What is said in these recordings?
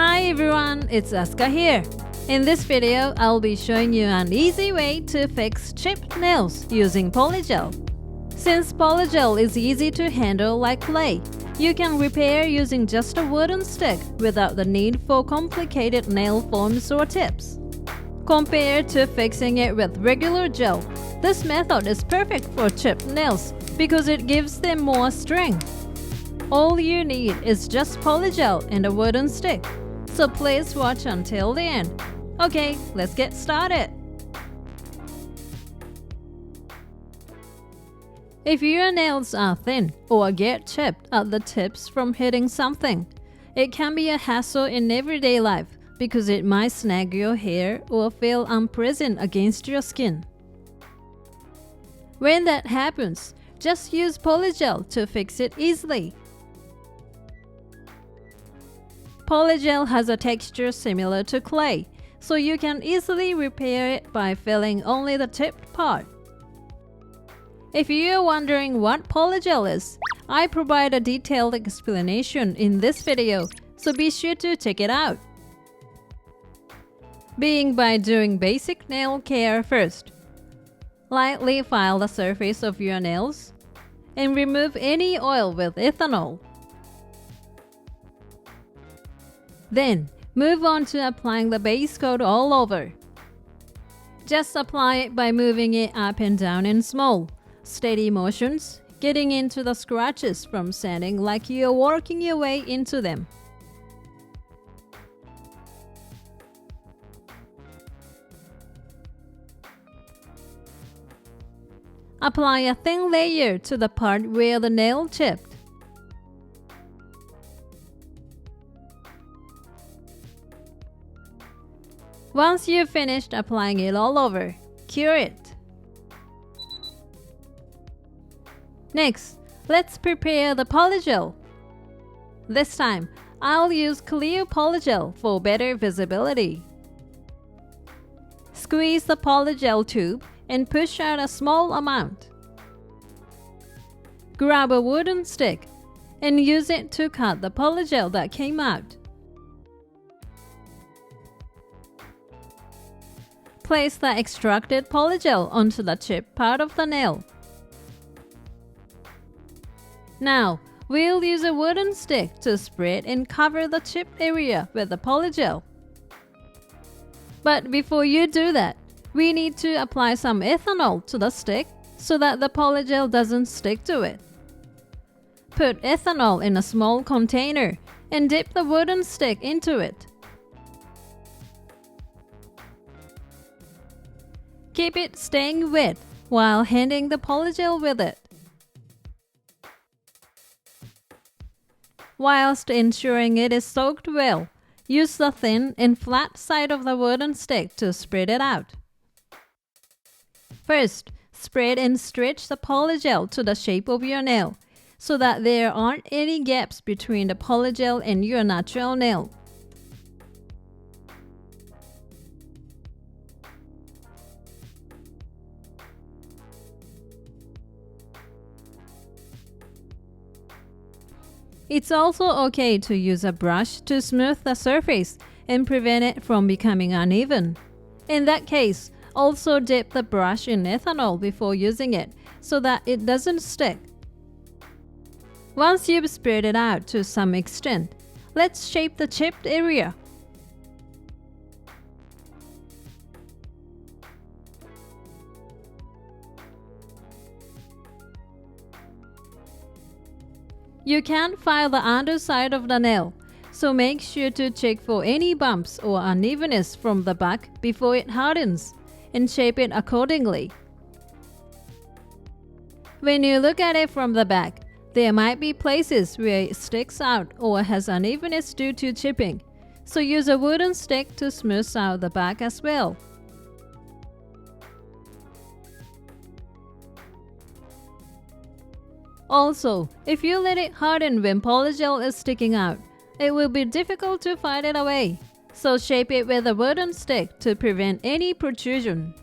Hi everyone, it's Aska here. In this video, I'll be showing you an easy way to fix chipped nails using polygel. Since polygel is easy to handle like clay, you can repair using just a wooden stick without the need for complicated nail forms or tips. Compared to fixing it with regular gel, this method is perfect for chipped nails because it gives them more strength. All you need is just polygel and a wooden stick, so please watch until the end. Okay, let's get started. If your nails are thin or get chipped at the tips from hitting something, it can be a hassle in everyday life because it might snag your hair or feel unpleasant against your skin. When that happens, just use polygel to fix it easily. Polygel has a texture similar to clay, so you can easily repair it by filling only the tipped part. If you're wondering what polygel is, I provide a detailed explanation in this video, so be sure to check it out. Begin by doing basic nail care first. Lightly file the surface of your nails and remove any oil with ethanol. Then, move on to applying the base coat all over. Just apply it by moving it up and down in small, steady motions, getting into the scratches from sanding like you're working your way into them. Apply a thin layer to the part where the nail chipped. Once you've finished applying it all over, cure it. Next, let's prepare the polygel. This time, I'll use clear polygel for better visibility. Squeeze the polygel tube and push out a small amount. Grab a wooden stick and use it to cut the polygel that came out. Place the extracted polygel onto the chipped part of the nail. Now, we'll use a wooden stick to spread and cover the chipped area with the polygel. But before you do that, we need to apply some ethanol to the stick so that the polygel doesn't stick to it. Put ethanol in a small container and dip the wooden stick into it. Keep it staying wet while handling the polygel with it. Whilst ensuring it is soaked well, use the thin and flat side of the wooden stick to spread it out. First, spread and stretch the polygel to the shape of your nail so that there aren't any gaps between the polygel and your natural nail. It's also okay to use a brush to smooth the surface and prevent it from becoming uneven. In that case, also dip the brush in ethanol before using it so that it doesn't stick. Once you've spread it out to some extent, let's shape the chipped area. You can't file the underside of the nail, so make sure to check for any bumps or unevenness from the back before it hardens, and shape it accordingly. When you look at it from the back, there might be places where it sticks out or has unevenness due to chipping, so use a wooden stick to smooth out the back as well. Also, if you let it harden when polygel is sticking out, it will be difficult to fight it away, so shape it with a wooden stick to prevent any protrusion.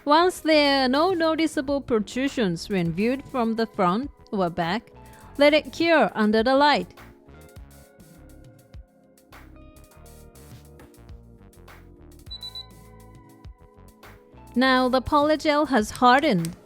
Once there are no noticeable protrusions when viewed from the front or back, let it cure under the light. Now the polygel has hardened.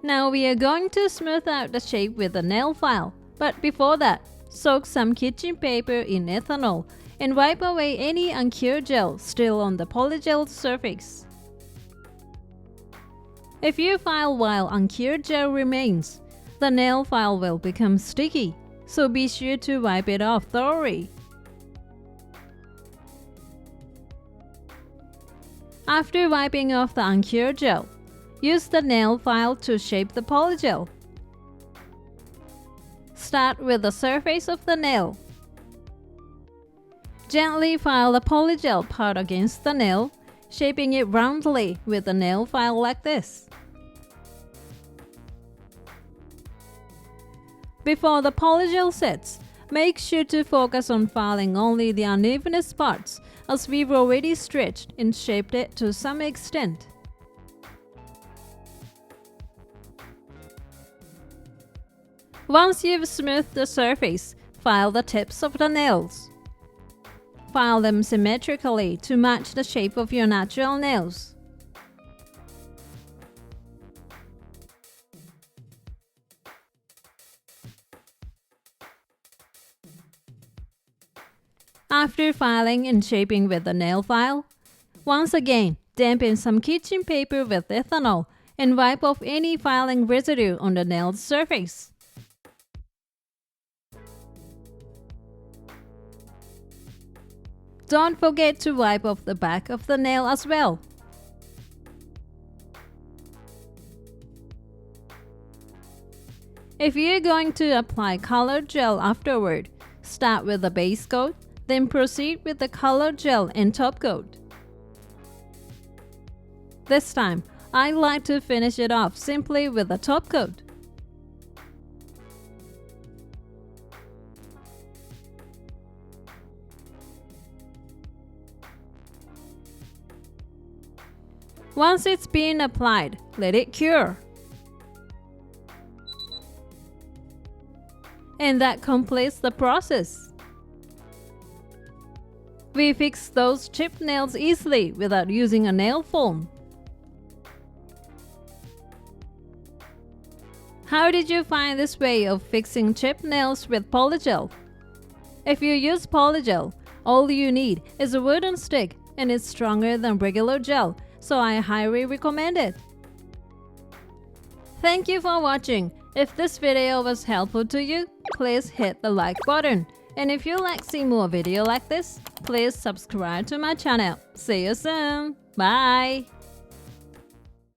Now we are going to smooth out the shape with a nail file, but before that, soak some kitchen paper in ethanol and wipe away any uncured gel still on the polygel surface. If you file while uncured gel remains, the nail file will become sticky, so be sure to wipe it off thoroughly. After wiping off the uncured gel, use the nail file to shape the polygel. Start with the surface of the nail. Gently file the polygel part against the nail, shaping it roundly with the nail file like this. Before the polygel sets, make sure to focus on filing only the unevenest parts, as we've already stretched and shaped it to some extent. Once you've smoothed the surface, file the tips of the nails. File them symmetrically to match the shape of your natural nails. After filing and shaping with the nail file, once again dampen some kitchen paper with ethanol and wipe off any filing residue on the nail surface. Don't forget to wipe off the back of the nail as well. If you're going to apply colored gel afterward, start with the base coat, then proceed with the colored gel and top coat. This time, I like to finish it off simply with a top coat. Once it's been applied, let it cure. And that completes the process. We fix those chipped nails easily without using a nail foam. How did you find this way of fixing chipped nails with polygel? If you use polygel, all you need is a wooden stick and it's stronger than regular gel, so I highly recommend it. Thank you for watching. If this video was helpful to you, please hit the like button. And if you like to see more videos like this, please subscribe to my channel. See you soon. Bye.